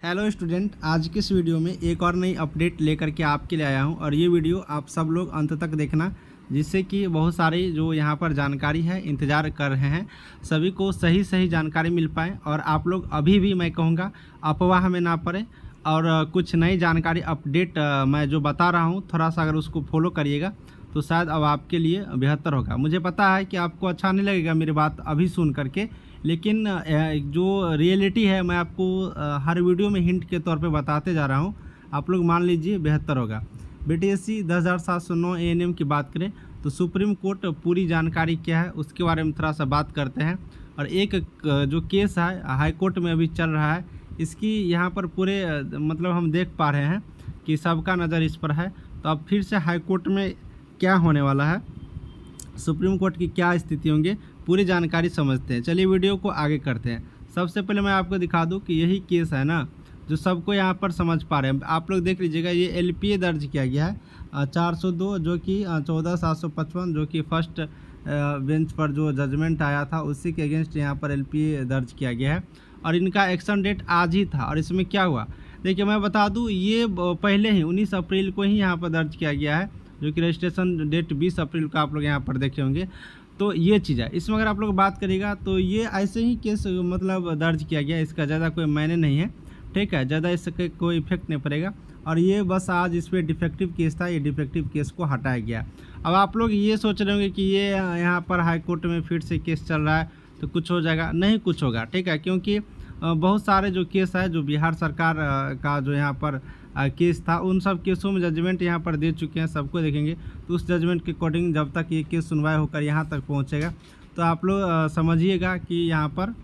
Hello student, आज की इस वीडियो में एक और नई अपडेट लेकर के आपके लिए आया हूं और ये वीडियो आप सब लोग अंत तक देखना, जिससे कि बहुत सारी जो यहाँ पर जानकारी है इंतज़ार कर रहे हैं सभी को सही जानकारी मिल पाए और आप लोग अभी भी मैं कहूँगा अफवाह में ना पड़े और कुछ नई जानकारी अपडेट मैं जो बता रहा हूँ थोड़ा सा अगर उसको फॉलो करिएगा तो शायद अब आपके लिए बेहतर होगा। मुझे पता है कि आपको अच्छा नहीं लगेगा मेरी बात अभी सुन करके, लेकिन जो रियलिटी है मैं आपको हर वीडियो में हिंट के तौर पे बताते जा रहा हूँ। आप लोग मान लीजिए बेहतर होगा। बीटीएससी 10,709 एएनएम की बात करें तो सुप्रीम कोर्ट पूरी जानकारी क्या है उसके बारे में थोड़ा सा बात करते हैं। और एक जो केस है हाई कोर्ट में अभी चल रहा है, इसकी यहाँ पर पूरे मतलब हम देख पा रहे हैं कि सबका नज़र इस पर है। तो अब फिर से हाई कोर्ट में क्या होने वाला है, सुप्रीम कोर्ट की क्या स्थिति होंगे, पूरी जानकारी समझते हैं। चलिए वीडियो को आगे करते हैं। सबसे पहले मैं आपको दिखा दूं कि यही केस है ना जो सबको यहाँ पर समझ पा रहे हैं। आप लोग देख लीजिएगा, ये एलपीए दर्ज किया गया है 402 जो कि 14,755 जो कि फर्स्ट बेंच पर जो जजमेंट आया था उसी के अगेंस्ट यहाँ पर एलपीए दर्ज किया गया है और इनका एक्शन डेट आज ही था। और इसमें क्या हुआ देखिए मैं बता दूँ, ये पहले ही 19 अप्रैल को ही यहाँ पर दर्ज किया गया है जो कि रजिस्ट्रेशन डेट 20 अप्रैल को आप लोग यहाँ पर देखे होंगे। तो ये चीज़ है। इसमें अगर आप लोग बात करिएगा तो ये ऐसे ही केस मतलब दर्ज किया गया, इसका ज़्यादा कोई मायने नहीं है, ठीक है, ज़्यादा इसके कोई इफेक्ट नहीं पड़ेगा। और ये बस आज इस पर डिफेक्टिव केस था, ये डिफेक्टिव केस को हटाया गया। अब आप लोग ये सोच रहे होंगे कि ये यहाँ पर हाई कोर्ट में फिर से केस चल रहा है तो कुछ हो जाएगा, नहीं कुछ होगा, ठीक है, क्योंकि बहुत सारे जो केस है जो बिहार सरकार का जो यहाँ पर केस था उन सब केसों में जजमेंट यहाँ पर दे चुके हैं, सबको देखेंगे। तो उस जजमेंट के अकॉर्डिंग जब तक ये केस सुनवाई होकर यहाँ तक पहुँचेगा तो आप लोग समझिएगा कि यहाँ पर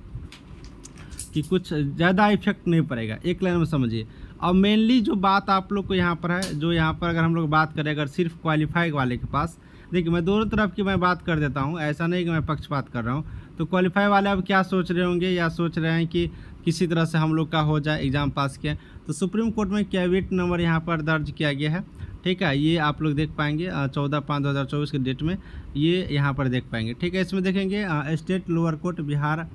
कि कुछ ज़्यादा इफेक्ट नहीं पड़ेगा। एक लाइन में समझिए। अब मेनली जो बात आप लोग को यहाँ पर है, जो यहाँ पर अगर हम लोग बात करें अगर सिर्फ क्वालिफाई वाले के पास, देखिए मैं दोनों तरफ की मैं बात कर देता हूँ, ऐसा नहीं कि मैं पक्षपात कर रहा हूँ। तो क्वालिफाई वाले अब क्या सोच रहे होंगे, या सोच रहे हैं कि किसी तरह से हम लोग का हो जाए, एग्ज़ाम पास किया। तो सुप्रीम कोर्ट में कैविएट नंबर यहाँ पर दर्ज किया गया है, ठीक है, ये आप लोग देख पाएंगे 14/5/2024 के डेट में ये यहाँ पर देख पाएंगे, ठीक है। इसमें देखेंगे state lower court Bihar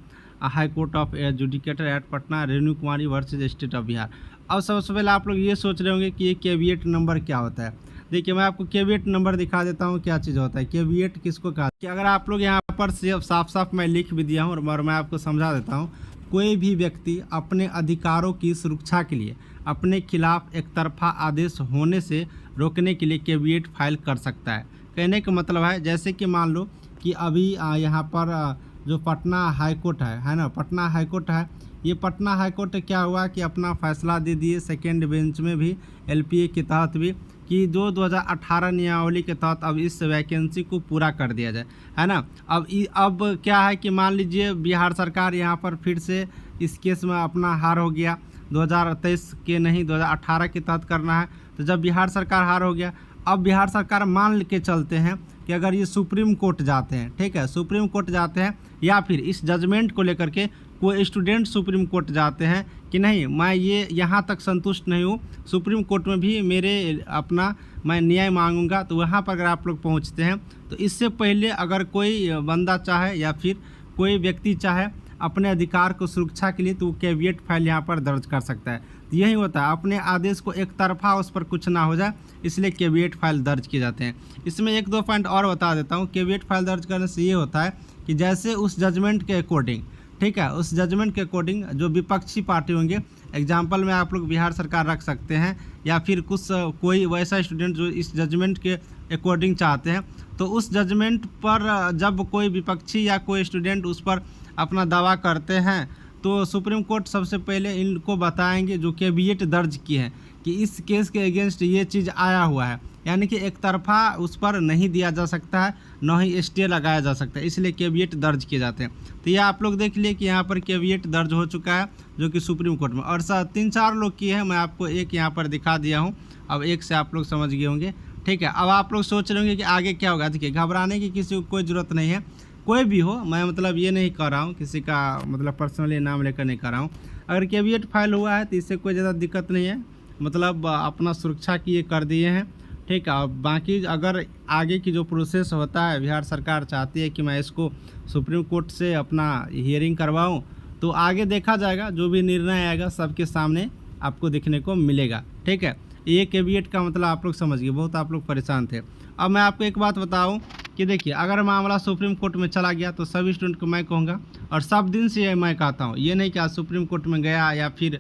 high court of adjudicator at Patna Renu Kumari versus state of Bihar. अब सबसे पहले आप लोग ये सोच रहे होंगे कि ये कैविएट नंबर क्या होता है। देखिए मैं आपको कैविएट नंबर दिखा देता हूँ क्या चीज़ होता है। कैविएट किसको कहा कि अगर आप लोग यहाँ पर साफ साफ मैं लिख भी दिया हूँ और मैं आपको समझा देता हूँ, कोई भी व्यक्ति अपने अधिकारों की सुरक्षा के लिए अपने खिलाफ एक तरफा आदेश होने से रोकने के लिए कैविएट फाइल कर सकता है। कहने का मतलब है जैसे कि मान लो कि अभी यहाँ पर जो पटना हाई कोर्ट है ना, पटना हाई कोर्ट है, ये पटना हाई कोर्ट क्या हुआ कि अपना फैसला दे दिए सेकेंड बेंच में भी एलपीए के तहत भी कि जो 2018 नियमावली के तहत अब इस वैकेंसी को पूरा कर दिया जाए, है ना। अब क्या है कि मान लीजिए बिहार सरकार यहाँ पर फिर से इस केस में अपना हार हो गया, 2023 के नहीं 2018 के तहत करना है। तो जब बिहार सरकार हार हो गया, अब बिहार सरकार मान के चलते हैं कि अगर ये सुप्रीम कोर्ट जाते हैं, ठीक है, सुप्रीम कोर्ट जाते हैं या फिर इस जजमेंट को लेकर के कोई स्टूडेंट सुप्रीम कोर्ट जाते हैं कि नहीं मैं ये यहाँ तक संतुष्ट नहीं हूँ, सुप्रीम कोर्ट में भी मेरे अपना मैं न्याय मांगूंगा, तो वहाँ पर अगर आप लोग पहुँचते हैं तो इससे पहले अगर कोई बंदा चाहे या फिर कोई व्यक्ति चाहे अपने अधिकार को सुरक्षा के लिए तो वो कैविएट फाइल यहाँ पर दर्ज कर सकता है। तो यही होता है, अपने आदेश को एक तरफा उस पर कुछ ना हो जाए इसलिए कैविएट फाइल दर्ज किए जाते हैं। इसमें एक दो पॉइंट और बता देता हूँ। कैविएट फाइल दर्ज करने से ये होता है कि जैसे उस जजमेंट के अकॉर्डिंग, ठीक है, उस जजमेंट के अकॉर्डिंग जो विपक्षी पार्टी होंगे, एग्जाम्पल में आप लोग बिहार सरकार रख सकते हैं या फिर कुछ कोई वैसा स्टूडेंट जो इस जजमेंट के अकॉर्डिंग चाहते हैं, तो उस जजमेंट पर जब कोई विपक्षी या कोई स्टूडेंट उस पर अपना दावा करते हैं तो सुप्रीम कोर्ट सबसे पहले इनको बताएंगे जो कैविएट दर्ज किए हैं कि इस केस के अगेंस्ट ये चीज़ आया हुआ है, यानी कि एक तरफा उस पर नहीं दिया जा सकता है, न ही स्टे लगाया जा सकता है, इसलिए कैविएट दर्ज किए जाते हैं। तो ये आप लोग देख लिए कि यहाँ पर कैविएट दर्ज हो चुका है जो कि सुप्रीम कोर्ट में, और 3-4 लोग किए हैं, मैं आपको एक यहाँ पर दिखा दिया हूँ। अब एक से आप लोग समझ गए होंगे, ठीक है। अब आप लोग सोच रहे होंगे कि आगे क्या होगा। देखिए घबराने की किसी को कोई ज़रूरत नहीं है, कोई भी हो, मैं मतलब ये नहीं कर रहा हूँ किसी का मतलब पर्सनली नाम लेकर नहीं कर रहा हूँ। अगर कैविएट फाइल हुआ है तो इससे कोई ज़्यादा दिक्कत नहीं है, मतलब अपना सुरक्षा की ये कर दिए हैं, ठीक है। अब बाकी अगर आगे की जो प्रोसेस होता है, बिहार सरकार चाहती है कि मैं इसको सुप्रीम कोर्ट से अपना हियरिंग करवाऊँ, तो आगे देखा जाएगा, जो भी निर्णय आएगा सबके सामने आपको देखने को मिलेगा। ठीक है, ये कैविएट का मतलब आप लोग समझ गए, बहुत आप लोग परेशान थे। अब मैं आपको एक बात बताऊं कि देखिए, अगर मामला सुप्रीम कोर्ट में चला गया तो सभी स्टूडेंट को मैं कहूँगा, और सब दिन से मैं कहता हूँ, ये नहीं कि आज सुप्रीम कोर्ट में गया या फिर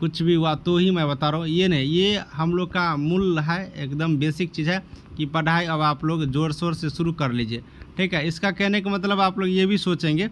कुछ भी हुआ तो ही मैं बता रहा हूँ, ये नहीं, ये हम लोग का मूल है, एकदम बेसिक चीज़ है कि पढ़ाई अब आप लोग ज़ोर शोर से शुरू कर लीजिए। ठीक है, इसका कहने का मतलब आप लोग ये भी सोचेंगे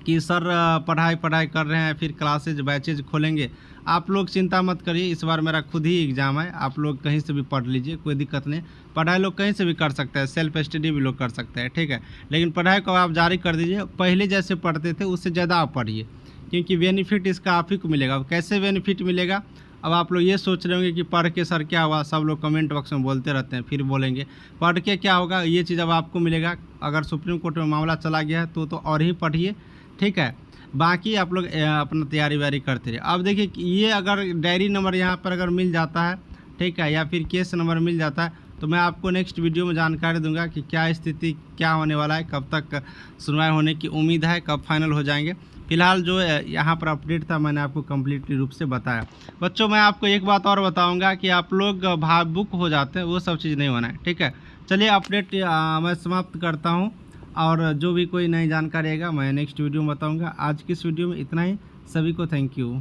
कि सर पढ़ाई कर रहे हैं, फिर क्लासेज बैचेज खोलेंगे। आप लोग चिंता मत करिए, इस बार मेरा खुद ही एग्ज़ाम है, आप लोग कहीं से भी पढ़ लीजिए, कोई दिक्कत नहीं। पढ़ाई लोग कहीं से भी कर सकते हैं, सेल्फ स्टडी भी लोग कर सकते हैं। ठीक है, लेकिन पढ़ाई को आप जारी कर दीजिए, पहले जैसे पढ़ते थे उससे ज़्यादा आप पढ़िए, क्योंकि बेनिफिट इसका आप ही को मिलेगा। अब कैसे बेनिफिट मिलेगा, अब आप लोग ये सोच रहे होंगे कि पढ़ के सर क्या हुआ, सब लोग कमेंट बॉक्स में बोलते रहते हैं, फिर बोलेंगे पढ़ के क्या होगा, ये चीज़ अब आपको मिलेगा। अगर सुप्रीम कोर्ट में मामला चला गया है तो और ही पढ़िए। ठीक है, बाकी आप लोग अपना तैयारी व्यारी करते रहिए। अब देखिए, ये अगर डायरी नंबर यहाँ पर अगर मिल जाता है, ठीक है, या फिर केस नंबर मिल जाता है, तो मैं आपको नेक्स्ट वीडियो में जानकारी दूंगा कि क्या स्थिति क्या होने वाला है, कब तक सुनवाई होने की उम्मीद है, कब फाइनल हो जाएंगे। फिलहाल जो यहाँ पर अपडेट था मैंने आपको कम्प्लीटली रूप से बताया। बच्चों, मैं आपको एक बात और बताऊंगा कि आप लोग भावुक हो जाते हैं, वो सब चीज़ नहीं होना है। ठीक है, चलिए अपडेट मैं समाप्त करता हूँ, और जो भी कोई नई जानकारी आएगा मैं नेक्स्ट वीडियो में बताऊँगा। आज की इस वीडियो में इतना ही, सभी को थैंक यू।